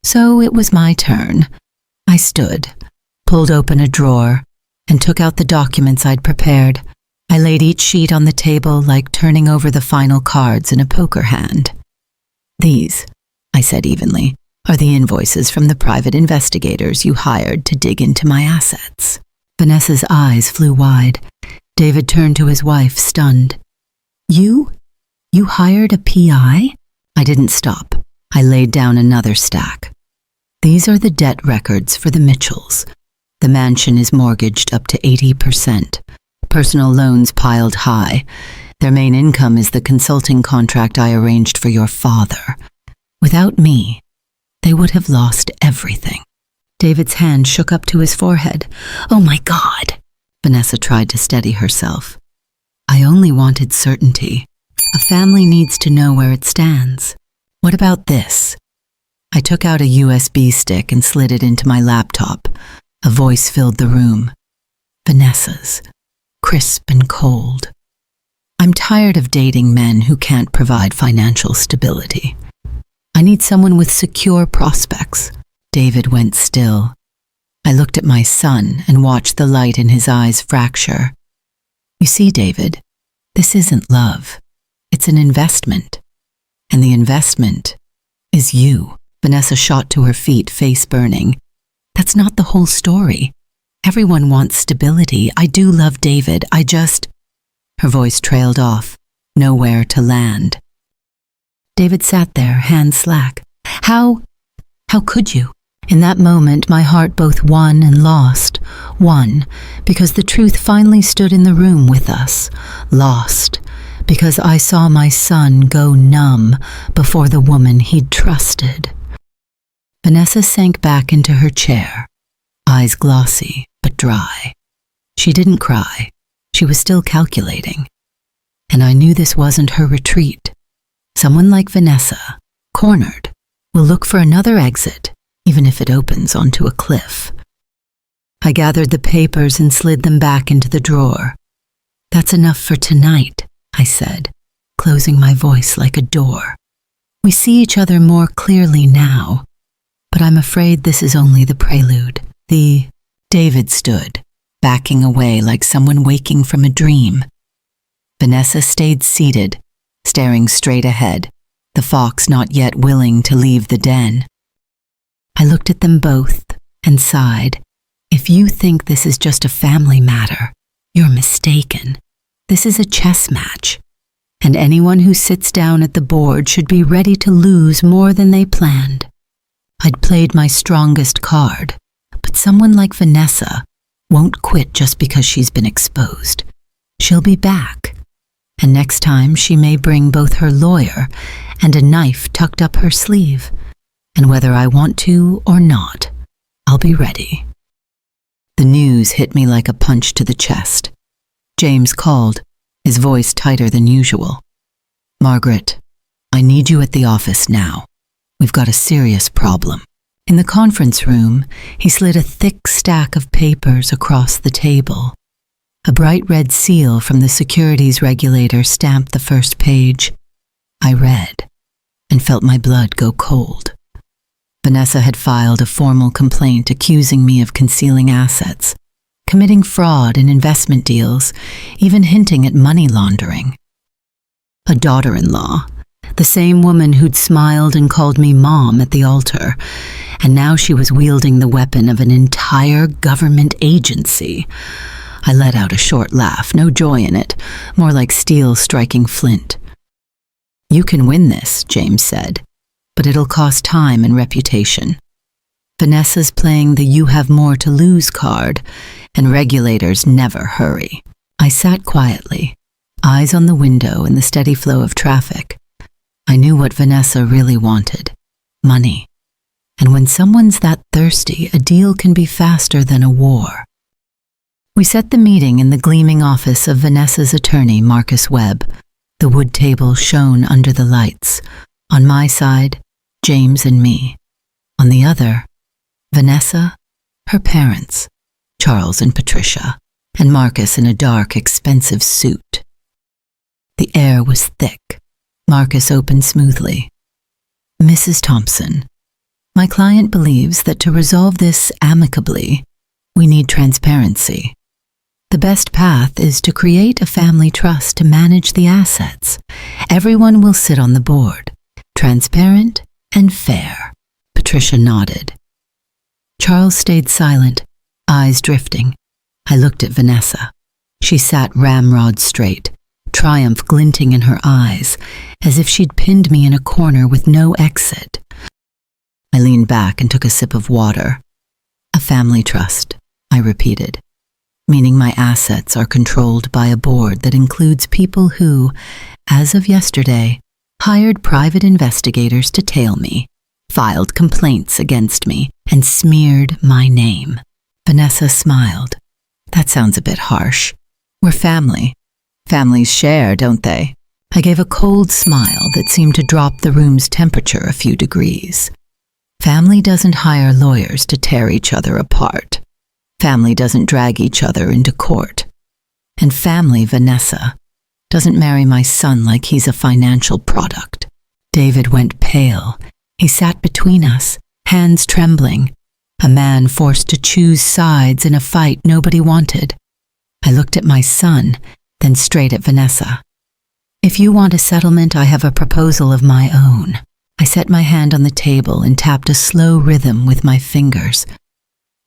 So it was my turn. I stood, pulled open a drawer, and took out the documents I'd prepared. I laid each sheet on the table like turning over the final cards in a poker hand. "These," I said evenly, "are the invoices from the private investigators you hired to dig into my assets." Vanessa's eyes flew wide. David turned to his wife, stunned. You hired a PI?" I didn't stop. I laid down another stack. "These are the debt records for the Mitchells. The mansion is mortgaged up to 80%. personal loans piled high. Their main income is the consulting contract I arranged for your father. Without me, they would have lost everything. David's hand shook up to his forehead. Oh my God! Vanessa tried to steady herself. I only wanted certainty. A family needs to know where it stands. What about this? I took out a USB stick and slid it into my laptop. A voice filled the room. Vanessa's, crisp and cold. I'm tired of dating men who can't provide financial stability. I need someone with secure prospects. David went still. I looked at my son and watched the light in his eyes fracture. You see, David, this isn't love. It's an investment. And the investment is you. Vanessa shot to her feet, face burning. That's not the whole story. Everyone wants stability. I do love David. Her voice trailed off, nowhere to land. David sat there, hands slack. How could you? In that moment, my heart both won and lost. Won, because the truth finally stood in the room with us. Lost, because I saw my son go numb before the woman he'd trusted. Vanessa sank back into her chair, eyes glossy but dry. She didn't cry. She was still calculating. And I knew this wasn't her retreat. Someone like Vanessa, cornered, will look for another exit, even if it opens onto a cliff. I gathered the papers and slid them back into the drawer. That's enough for tonight, I said, closing my voice like a door. We see each other more clearly now, but I'm afraid this is only the prelude. David stood, backing away like someone waking from a dream. Vanessa stayed seated, staring straight ahead, the fox not yet willing to leave the den. I looked at them both and sighed. If you think this is just a family matter, you're mistaken. This is a chess match, and anyone who sits down at the board should be ready to lose more than they planned. I'd played my strongest card, but someone like Vanessa won't quit just because she's been exposed. She'll be back, and next time she may bring both her lawyer and a knife tucked up her sleeve. And whether I want to or not, I'll be ready. The news hit me like a punch to the chest. James called, his voice tighter than usual. Margaret, I need you at the office now. We've got a serious problem. In the conference room, he slid a thick stack of papers across the table. A bright red seal from the securities regulator stamped the first page. I read and felt my blood go cold. Vanessa had filed a formal complaint accusing me of concealing assets, committing fraud in investment deals, even hinting at money laundering. A daughter-in-law, the same woman who'd smiled and called me mom at the altar, and now she was wielding the weapon of an entire government agency. I let out a short laugh, no joy in it, more like steel striking flint. You can win this, James said, but it'll cost time and reputation. Vanessa's playing the you have more to lose card, and regulators never hurry. I sat quietly, eyes on the window and the steady flow of traffic. I knew what Vanessa really wanted, money. And when someone's that thirsty, a deal can be faster than a war. We set the meeting in the gleaming office of Vanessa's attorney, Marcus Webb. The wood table shone under the lights. On my side, James and me. On the other, Vanessa, her parents, Charles and Patricia, and Marcus in a dark, expensive suit. The air was thick. Marcus opened smoothly. Mrs. Thompson, my client believes that to resolve this amicably, we need transparency. The best path is to create a family trust to manage the assets. Everyone will sit on the board, transparent and fair. Patricia nodded. Charles stayed silent, eyes drifting. I looked at Vanessa. She sat ramrod straight, triumph glinting in her eyes, as if she'd pinned me in a corner with no exit. I leaned back and took a sip of water. A family trust, I repeated. meaning my assets are controlled by a board that includes people who, as of yesterday, hired private investigators to tail me, filed complaints against me, and smeared my name. Vanessa smiled. That sounds a bit harsh. We're family. Families share, don't they? I gave a cold smile that seemed to drop the room's temperature a few degrees. Family doesn't hire lawyers to tear each other apart. Family doesn't drag each other into court. And family, Vanessa, doesn't marry my son like he's a financial product. David went pale. He sat between us, hands trembling, a man forced to choose sides in a fight nobody wanted. I looked at my son, then straight at Vanessa. If you want a settlement, I have a proposal of my own. I set my hand on the table and tapped a slow rhythm with my fingers.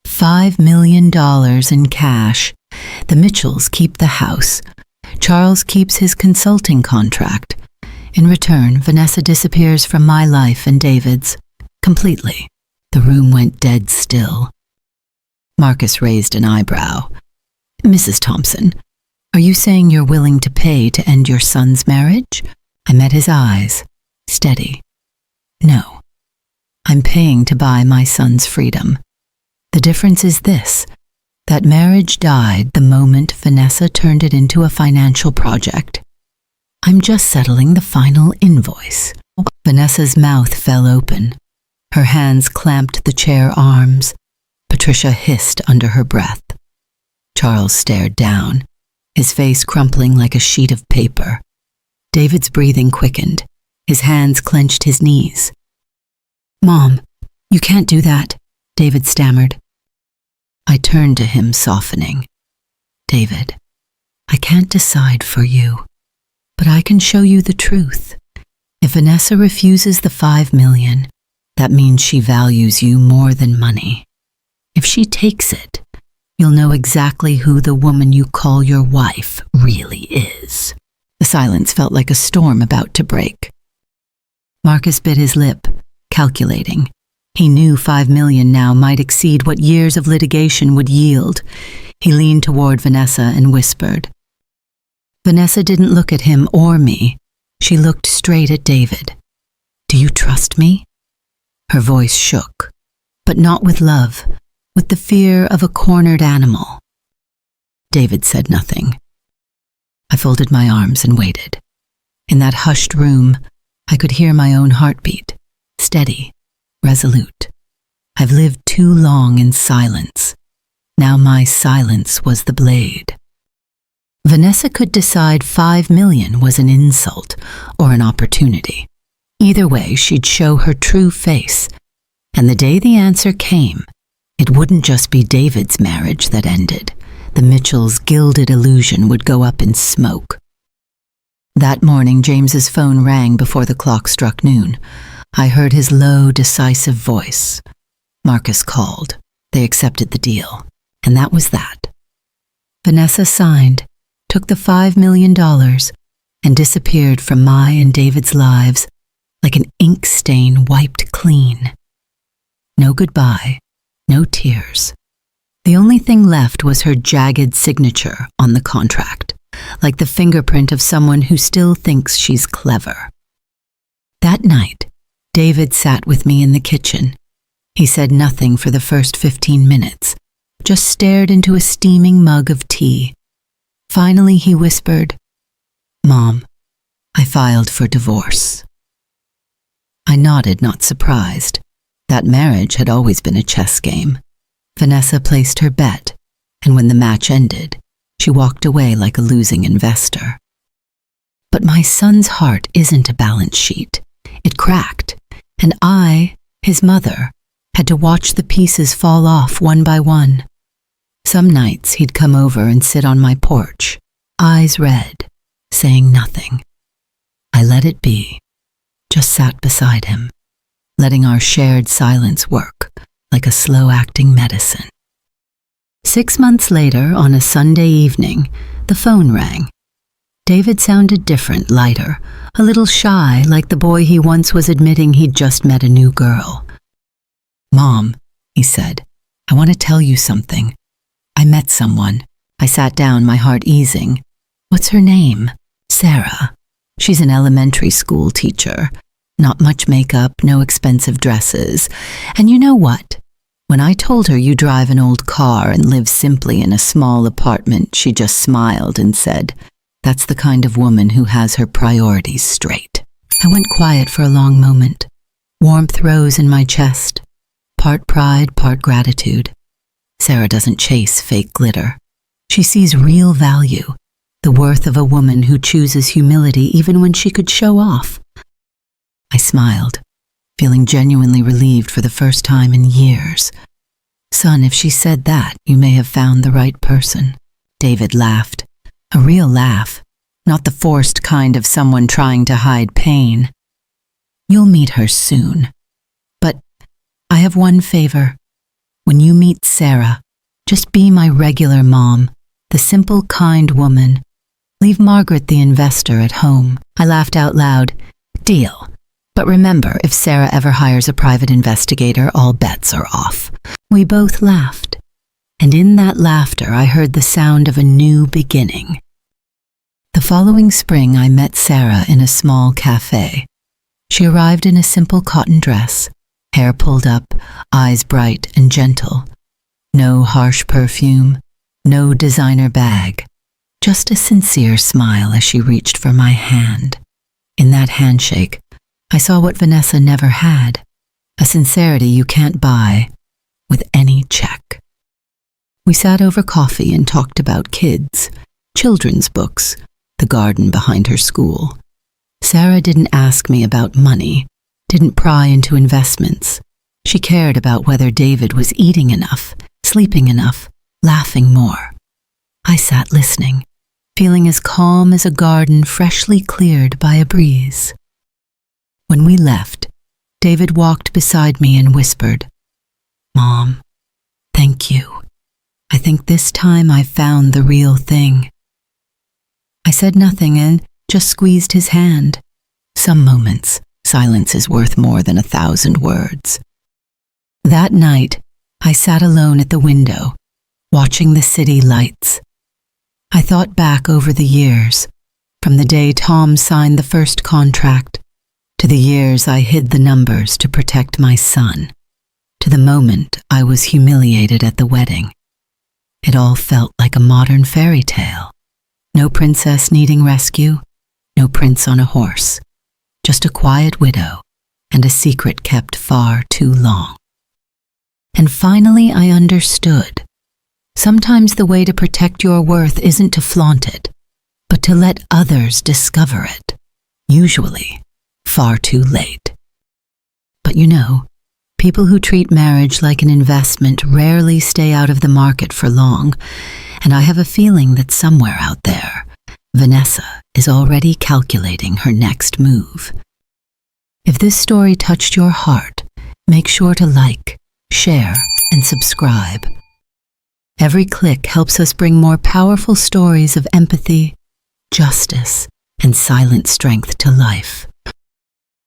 $5 million in cash. The Mitchells keep the house. Charles keeps his consulting contract. In return, Vanessa disappears from my life and David's. Completely. The room went dead still. Marcus raised an eyebrow. Mrs. Thompson, are you saying you're willing to pay to end your son's marriage? I met his eyes, steady. No. I'm paying to buy my son's freedom. The difference is this. That marriage died the moment Vanessa turned it into a financial project. I'm just settling the final invoice. Vanessa's mouth fell open. Her hands clamped the chair arms. Patricia hissed under her breath. Charles stared down, his face crumpling like a sheet of paper. David's breathing quickened. His hands clenched his knees. Mom, you can't do that, David stammered. I turned to him, softening. David, I can't decide for you, but I can show you the truth. If Vanessa refuses the $5 million, that means she values you more than money. If she takes it, you'll know exactly who the woman you call your wife really is. The silence felt like a storm about to break. Marcus bit his lip, calculating. He knew $5 million now might exceed what years of litigation would yield. He leaned toward Vanessa and whispered. Vanessa didn't look at him or me. She looked straight at David. Do you trust me? Her voice shook, but not with love, with the fear of a cornered animal. David said nothing. I folded my arms and waited. In that hushed room, I could hear my own heartbeat, steady, resolute. I've lived too long in silence. Now my silence was the blade. Vanessa could decide $5 million was an insult or an opportunity. Either way, she'd show her true face. And the day the answer came, it wouldn't just be David's marriage that ended. The Mitchells' gilded illusion would go up in smoke. That morning, James's phone rang before the clock struck noon. I heard his low, decisive voice. Marcus called. They accepted the deal. And that was that. Vanessa signed, took the $5 million, and disappeared from my and David's lives like an ink stain wiped clean. No goodbye, no tears. The only thing left was her jagged signature on the contract, like the fingerprint of someone who still thinks she's clever. That night, David sat with me in the kitchen. He said nothing for the first 15 minutes, just stared into a steaming mug of tea. Finally, he whispered, Mom, I filed for divorce. I nodded, not surprised. That marriage had always been a chess game. Vanessa placed her bet, and when the match ended, she walked away like a losing investor. But my son's heart isn't a balance sheet. It cracked, and I, his mother, had to watch the pieces fall off one by one. Some nights he'd come over and sit on my porch, eyes red, saying nothing. I let it be, just sat beside him, letting our shared silence work like a slow-acting medicine. 6 months later, on a Sunday evening, the phone rang. David sounded different, lighter, a little shy, like the boy he once was admitting he'd just met a new girl. Mom, he said, I want to tell you something. I met someone. I sat down, my heart easing. What's her name? Sarah. She's an elementary school teacher. Not much makeup, no expensive dresses. And you know what? When I told her you drive an old car and live simply in a small apartment, she just smiled and said, "That's the kind of woman who has her priorities straight." I went quiet for a long moment. Warmth rose in my chest. Part pride, part gratitude. Sarah doesn't chase fake glitter. She sees real value, the worth of a woman who chooses humility even when she could show off. I smiled, feeling genuinely relieved for the first time in years. "Son, if she said that, you may have found the right person." David laughed. A real laugh, not the forced kind of someone trying to hide pain. "You'll meet her soon. But I have one favor. When you meet Sarah, just be my regular mom, the simple, kind woman. Leave Margaret the investor at home." I laughed out loud. "Deal. But remember, if Sarah ever hires a private investigator, all bets are off." We both laughed, and in that laughter I heard the sound of a new beginning. The following spring I met Sarah in a small cafe. She arrived in a simple cotton dress, hair pulled up, eyes bright and gentle. No harsh perfume, no designer bag, just a sincere smile as she reached for my hand. In that handshake, I saw what Vanessa never had, a sincerity you can't buy with any check. We sat over coffee and talked about kids, children's books, the garden behind her school. Sarah didn't ask me about money, didn't pry into investments. She cared about whether David was eating enough, sleeping enough, laughing more. I sat listening, feeling as calm as a garden freshly cleared by a breeze. When we left, David walked beside me and whispered, "Mom, thank you. I think this time I've found the real thing." I said nothing and just squeezed his hand. Some moments, silence is worth more than 1,000 words. That night, I sat alone at the window, watching the city lights. I thought back over the years, from the day Tom signed the first contract, to the years I hid the numbers to protect my son, to the moment I was humiliated at the wedding. It all felt like a modern fairy tale. No princess needing rescue, no prince on a horse, just a quiet widow and a secret kept far too long. And finally I understood. Sometimes the way to protect your worth isn't to flaunt it, but to let others discover it, usually far too late. But you know, people who treat marriage like an investment rarely stay out of the market for long, and I have a feeling that somewhere out there, Vanessa is already calculating her next move. If this story touched your heart, make sure to like, share, and subscribe. Every click helps us bring more powerful stories of empathy, justice, and silent strength to life.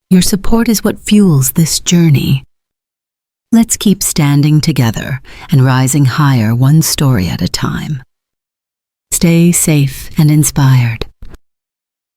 Your support is what fuels this journey. Let's keep standing together and rising higher one story at a time. Stay safe and inspired.